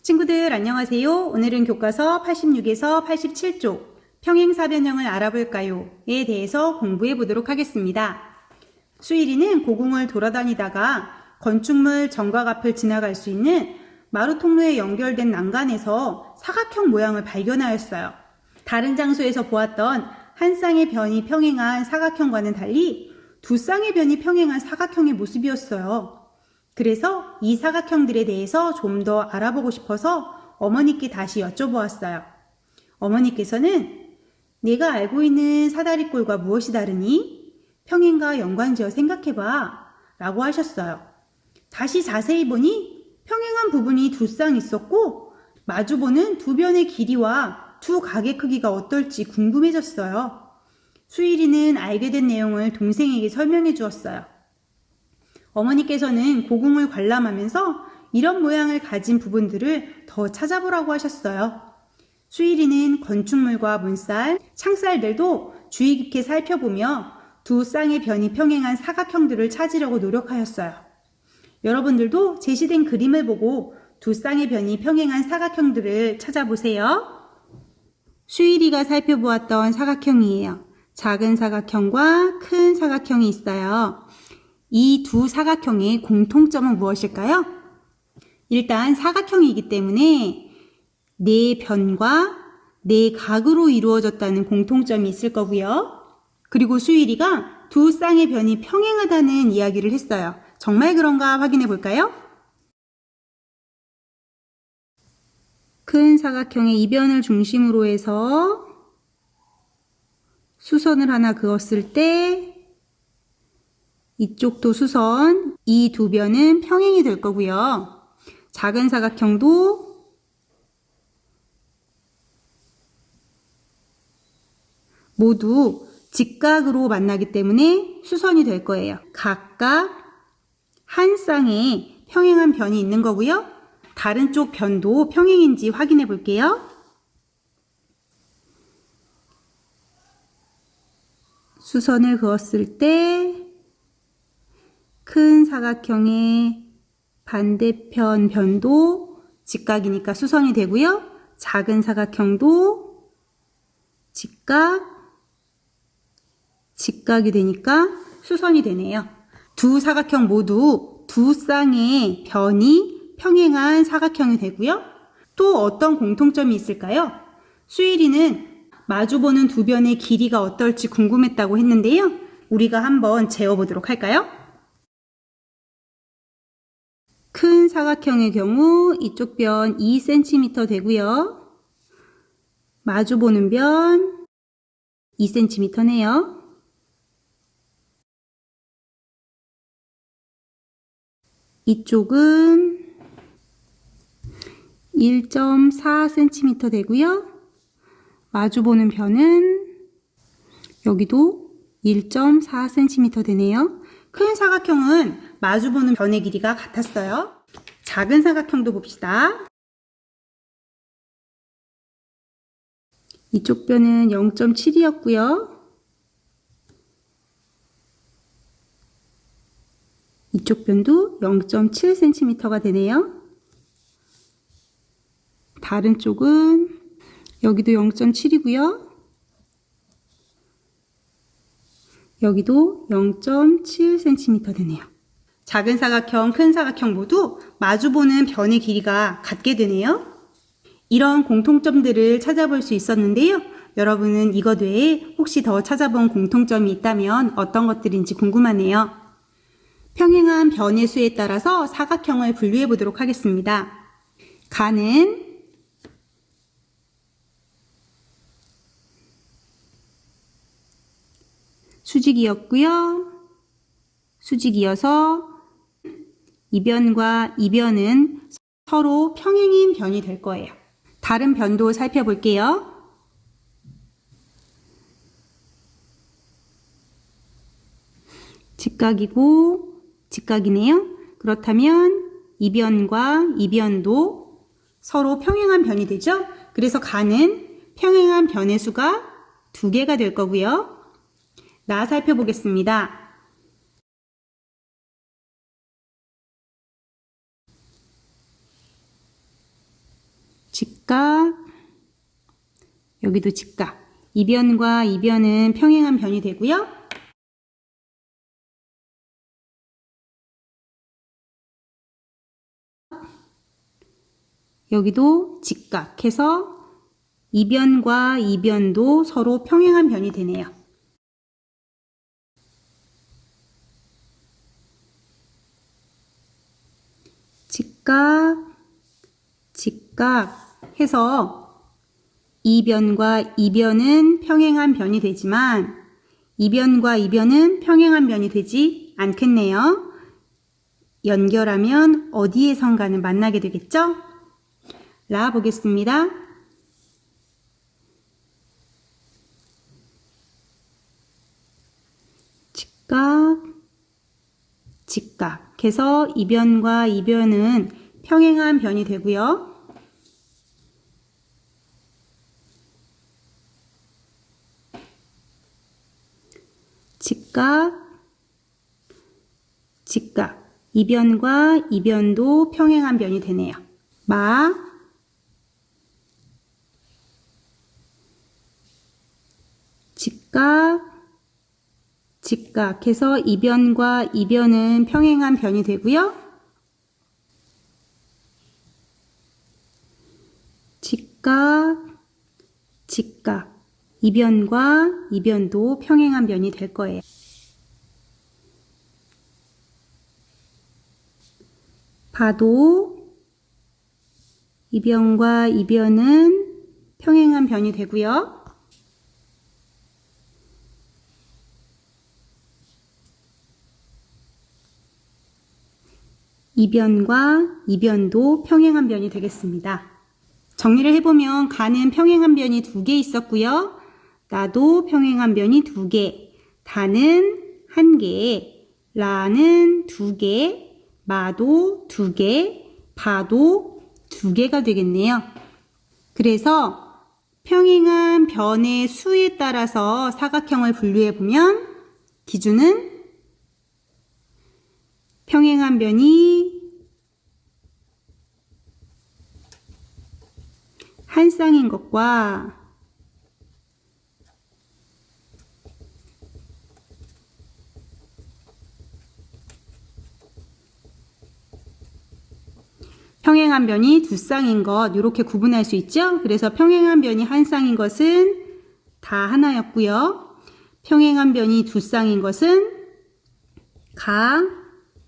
친구들 안녕하세요. 오늘은 교과서 86에서 87쪽 평행사변형을 알아볼까요?에 대해서 공부해 보도록 하겠습니다. 수일이는 고궁을 돌아다니다가 건축물 정각 앞을 지나갈 수 있는 마루 통로에 연결된 난간에서 사각형 모양을 발견하였어요. 다른 장소에서 보았던 한 쌍의 변이 평행한 사각형과는 달리 두 쌍의 변이 평행한 사각형의 모습이었어요. 그래서 이 사각형들에 대해서 좀 더 알아보고 싶어서 어머니께 다시 여쭤보았어요. 어머니께서는 내가 알고 있는 사다리꼴과 무엇이 다르니? 평행과 연관지어 생각해봐 라고 하셨어요. 다시 자세히 보니 평행한 부분이 두 쌍 있었고 마주보는 두 변의 길이와 두 각의 크기가 어떨지 궁금해졌어요. 수일이는 알게 된 내용을 동생에게 설명해 주었어요. 어머니께서는 고궁을 관람하면서 이런 모양을 가진 부분들을 더 찾아보라고 하셨어요. 수일이는 건축물과 문살, 창살들도 주의 깊게 살펴보며 두 쌍의 변이 평행한 사각형들을 찾으려고 노력하였어요. 여러분들도 제시된 그림을 보고 두 쌍의 변이 평행한 사각형들을 찾아보세요. 수일이가 살펴보았던 사각형이에요. 작은 사각형과 큰 사각형이 있어요. 이 두 사각형의 공통점은 무엇일까요? 일단 사각형이기 때문에 네 변과 네 각으로 이루어졌다는 공통점이 있을 거고요. 그리고 수일이가 두 쌍의 변이 평행하다는 이야기를 했어요. 정말 그런가 확인해 볼까요? 큰 사각형의 이변을 중심으로 해서 수선을 하나 그었을 때 이쪽도 수선, 이 두 변은 평행이 될 거고요. 작은 사각형도 모두 직각으로 만나기 때문에 수선이 될 거예요. 각각 한 쌍에 평행한 변이 있는 거고요. 다른 쪽 변도 평행인지 확인해 볼게요. 수선을 그었을 때 큰 사각형의 반대편 변도 직각이니까 수선이 되고요. 작은 사각형도 직각이 되니까 수선이 되네요. 두 사각형 모두 두 쌍의 변이 평행한 사각형이 되고요. 또 어떤 공통점이 있을까요? 수일이는 마주보는 두 변의 길이가 어떨지 궁금했다고 했는데요. 우리가 한번 재어보도록 할까요? 큰 사각형의 경우 이쪽 변 2cm 되고요. 마주보는 변 2cm네요. 이쪽은 1.4cm 되고요. 마주보는 변은 여기도 1.4cm 되네요. 큰 사각형은 마주보는 변의 길이가 같았어요. 작은 사각형도 봅시다. 이쪽 변은 0.7이었고요. 이쪽 변도 0.7cm가 되네요. 다른 쪽은 여기도 0.7이고요. 여기도 0.7cm 되네요. 작은 사각형, 큰 사각형 모두 마주보는 변의 길이가 같게 되네요. 이런 공통점들을 찾아볼 수 있었는데요. 여러분은 이것 외에 혹시 더 찾아본 공통점이 있다면 어떤 것들인지 궁금하네요. 평행한 변의 수에 따라서 사각형을 분류해 보도록 하겠습니다. 가는 수직이었고요. 수직이어서 이변과 이변은 서로 평행인 변이 될 거예요. 다른 변도 살펴볼게요. 직각이고 직각이네요. 그렇다면 이변과 이변도 서로 평행한 변이 되죠. 그래서 가는 평행한 변의 수가 2개가 될 거고요. 나 살펴보겠습니다. 직각, 여기도 직각. 이변과 이변은 평행한 변이 되고요. 여기도 직각해서 이변과 이변도 서로 평행한 변이 되네요. 직각, 직각 해서 이변과 이변은 평행한 변이 되지만 이변과 이변은 평행한 변이 되지 않겠네요. 연결하면 어디에선가는 만나게 되겠죠? 라 보겠습니다. 직각, 직각 해서 이변과 이변은 평행한 변이 되고요. 직각, 직각 이변과 이변도 평행한 변이 되네요. 직각, 직각 해서 이변과 이변은 평행한 변이 되고요. 직각, 직각 이변과 이변도 평행한 변이 될 거예요. 봐도 이변과 이변은 평행한 변이 되고요. 이변과 이변도 평행한 변이 되겠습니다. 정리를 해보면 가는 평행한 변이 2개 있었고요. 나도 평행한 변이 2개, 다는 1개, 라는 2개, 마도 2개, 바도 2개가 되겠네요. 그래서 평행한 변의 수에 따라서 사각형을 분류해 보면 기준은 평행한 변이 한 쌍인 것과 평행한 변이 2쌍인 것 이렇게 구분할 수 있죠. 그래서 평행한 변이 한 쌍인 것은 다 하나였고요. 평행한 변이 2쌍인 것은 가,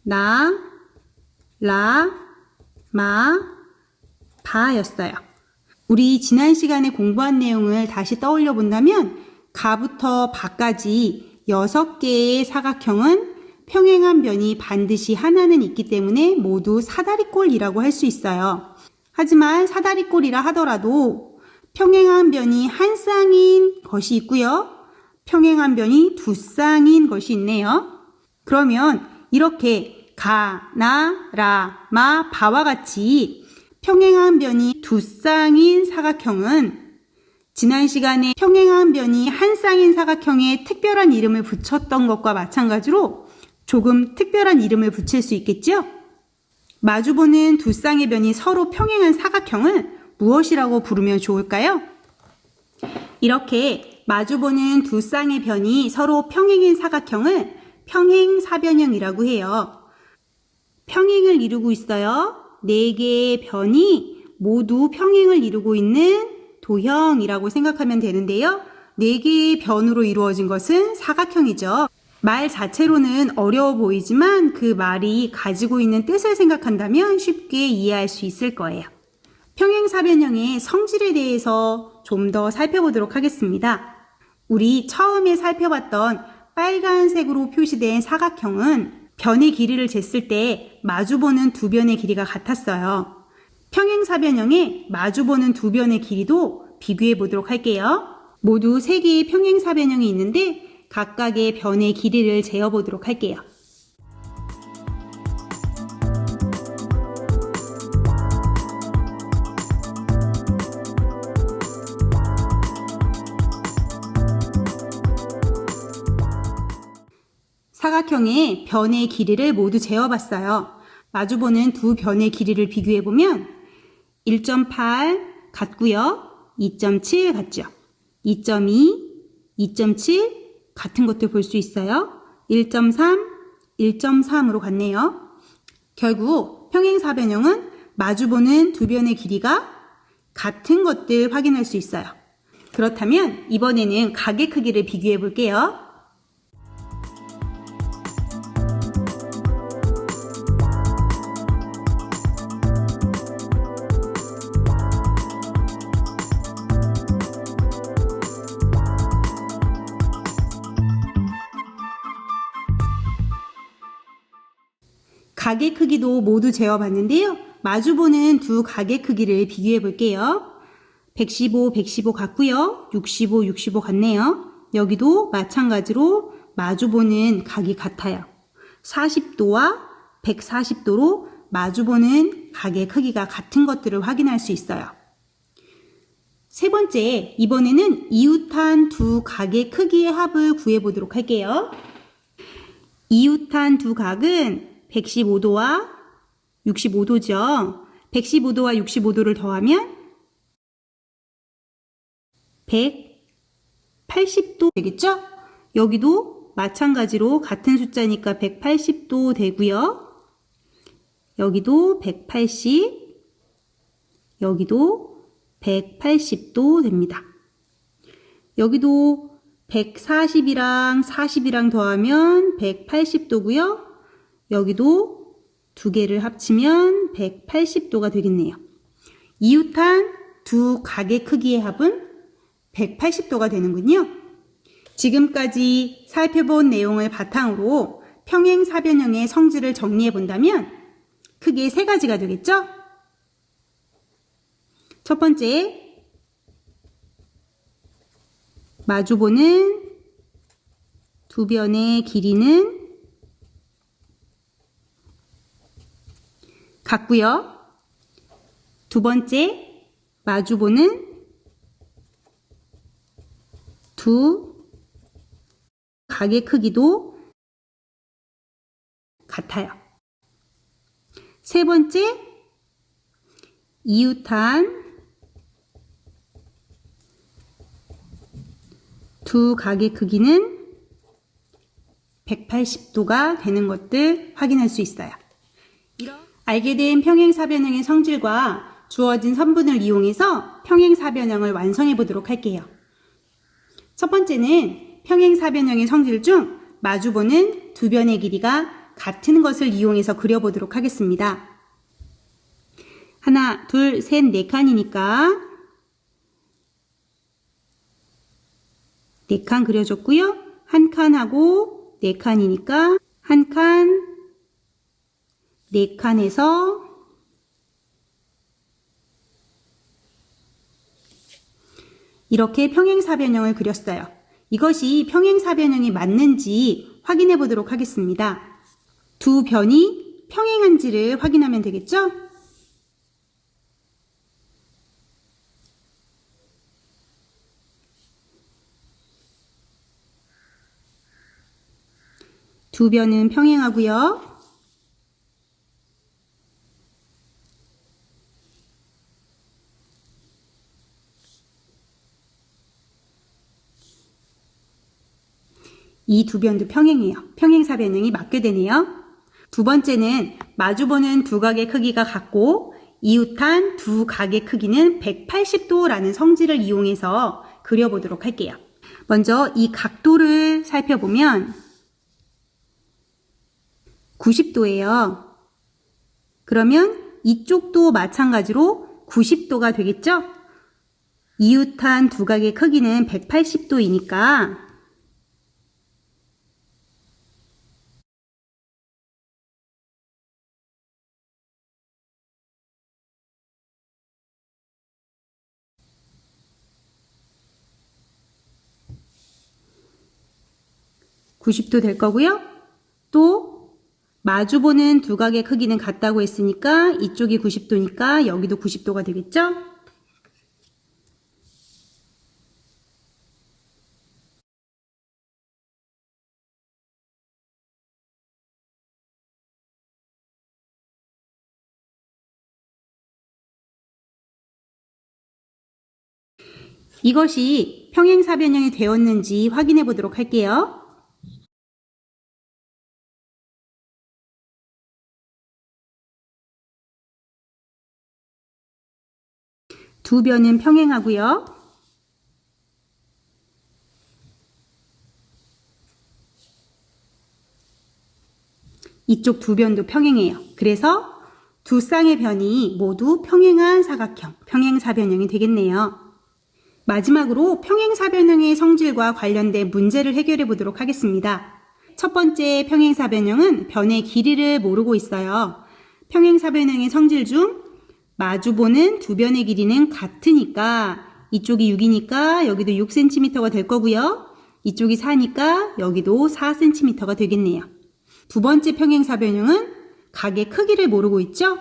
나, 라, 마, 바였어요. 우리 지난 시간에 공부한 내용을 다시 떠올려 본다면 가부터 바까지 6개의 사각형은 평행한 변이 반드시 하나는 있기 때문에 모두 사다리꼴이라고 할 수 있어요. 하지만 사다리꼴이라 하더라도 평행한 변이 한 쌍인 것이 있고요. 평행한 변이 2쌍인 것이 있네요. 그러면 이렇게 가, 나, 라, 마, 바와 같이 평행한 변이 2쌍인 사각형은 지난 시간에 평행한 변이 한 쌍인 사각형에 특별한 이름을 붙였던 것과 마찬가지로 조금 특별한 이름을 붙일 수 있겠죠? 마주보는 2쌍의 변이 서로 평행한 사각형을 무엇이라고 부르면 좋을까요? 이렇게 마주보는 2쌍의 변이 서로 평행인 사각형을 평행사변형이라고 해요. 평행을 이루고 있어요. 4개의 변이 모두 평행을 이루고 있는 도형이라고 생각하면 되는데요. 4개의 변으로 이루어진 것은 사각형이죠. 말 자체로는 어려워 보이지만 그 말이 가지고 있는 뜻을 생각한다면 쉽게 이해할 수 있을 거예요. 평행사변형의 성질에 대해서 좀 더 살펴보도록 하겠습니다. 우리 처음에 살펴봤던 빨간색으로 표시된 사각형은 변의 길이를 쟀을 때 마주보는 2변의 길이가 같았어요. 평행사변형의 마주보는 2변의 길이도 비교해 보도록 할게요. 모두 3개의 평행사변형이 있는데 각각의 변의 길이를 재어보도록 할게요. 사각형의 변의 길이를 모두 재어봤어요. 마주보는 2변의 길이를 비교해보면 1.8, 같고요. 2.7 같죠? 2.2, 2.7 같은 것도 볼 수 있어요. 1.3, 1.3으로 같네요. 결국 평행사변형은 마주보는 두 변의 길이가 같은 것들 확인할 수 있어요. 그렇다면 이번에는 각의 크기를 비교해 볼게요. 각의 크기도 모두 재어봤는데요. 마주보는 두 각의 크기를 비교해 볼게요. 115, 115 같고요. 65, 65 같네요. 여기도 마찬가지로 마주보는 각이 같아요. 40도와 140도로 마주보는 각의 크기가 같은 것들을 확인할 수 있어요. 세 번째, 이번에는 이웃한 두 각의 크기의 합을 구해보도록 할게요. 이웃한 두 각은 115도와 65도죠. 115도와 65도를 더하면 180도 되겠죠? 여기도 마찬가지로 같은 숫자니까 180도 되고요. 여기도 180, 여기도 180도 됩니다. 여기도 140이랑 40이랑 더하면 180도고요. 여기도 두 개를 합치면 180도가 되겠네요. 이웃한 두 각의 크기의 합은 180도가 되는군요. 지금까지 살펴본 내용을 바탕으로 평행사변형의 성질을 정리해 본다면 크게 세 가지가 되겠죠? 첫 번째, 마주보는 두 변의 길이는 같고요. 두 번째, 마주보는 두 각의 크기도 같아요. 세 번째, 이웃한 두 각의 크기는 180도가 되는 것들 확인할 수 있어요. 알게 된 평행사변형의 성질과 주어진 선분을 이용해서 평행사변형을 완성해 보도록 할게요. 첫 번째는 평행사변형의 성질 중 마주보는 두 변의 길이가 같은 것을 이용해서 그려보도록 하겠습니다. 하나, 둘, 셋, 네 칸이니까 4칸 그려줬고요. 한 칸하고 4칸이니까 한 칸, 4칸에서 이렇게 평행사변형을 그렸어요. 이것이 평행사변형이 맞는지 확인해 보도록 하겠습니다. 두 변이 평행한지를 확인하면 되겠죠? 두 변은 평행하고요. 이 두 변도 평행해요. 평행사변형이 맞게 되네요. 두 번째는 마주보는 두 각의 크기가 같고 이웃한 두 각의 크기는 180도라는 성질을 이용해서 그려보도록 할게요. 먼저 이 각도를 살펴보면 90도예요. 그러면 이쪽도 마찬가지로 90도가 되겠죠? 이웃한 두 각의 크기는 180도이니까 90도 될 거고요. 또 마주보는 두 각의 크기는 같다고 했으니까 이쪽이 90도니까 여기도 90도가 되겠죠? 이것이 평행사변형이 되었는지 확인해 보도록 할게요. 두 변은 평행하고요. 이쪽 두 변도 평행해요. 그래서 두 쌍의 변이 모두 평행한 사각형, 평행사변형이 되겠네요. 마지막으로 평행사변형의 성질과 관련된 문제를 해결해 보도록 하겠습니다. 첫 번째 평행사변형은 변의 길이를 모르고 있어요. 평행사변형의 성질 중 마주보는 두 변의 길이는 같으니까 이쪽이 6이니까 여기도 6cm가 될 거고요. 이쪽이 4니까 여기도 4cm가 되겠네요. 두 번째 평행사변형은 각의 크기를 모르고 있죠?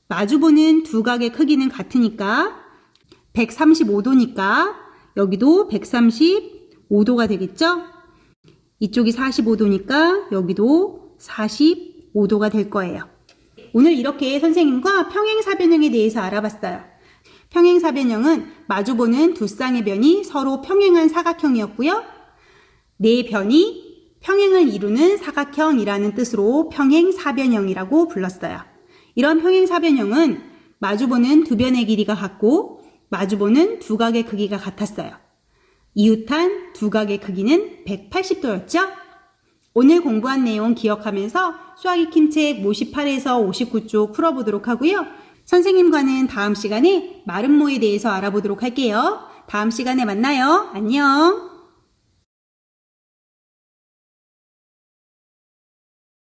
마주보는 두 각의 크기는 같으니까 135도니까 여기도 135도가 되겠죠? 이쪽이 45도니까 여기도 45도가 될 거예요. 오늘 이렇게 선생님과 평행사변형에 대해서 알아봤어요. 평행사변형은 마주보는 두 쌍의 변이 서로 평행한 사각형이었고요. 네 변이 평행을 이루는 사각형이라는 뜻으로 평행사변형이라고 불렀어요. 이런 평행사변형은 마주보는 두 변의 길이가 같고 마주보는 두 각의 크기가 같았어요. 이웃한 두 각의 크기는 180도였죠? 오늘 공부한 내용 기억하면서 수학 익힘책 58에서 59쪽 풀어보도록 하고요. 선생님과는 다음 시간에 마름모에 대해서 알아보도록 할게요. 다음 시간에 만나요. 안녕!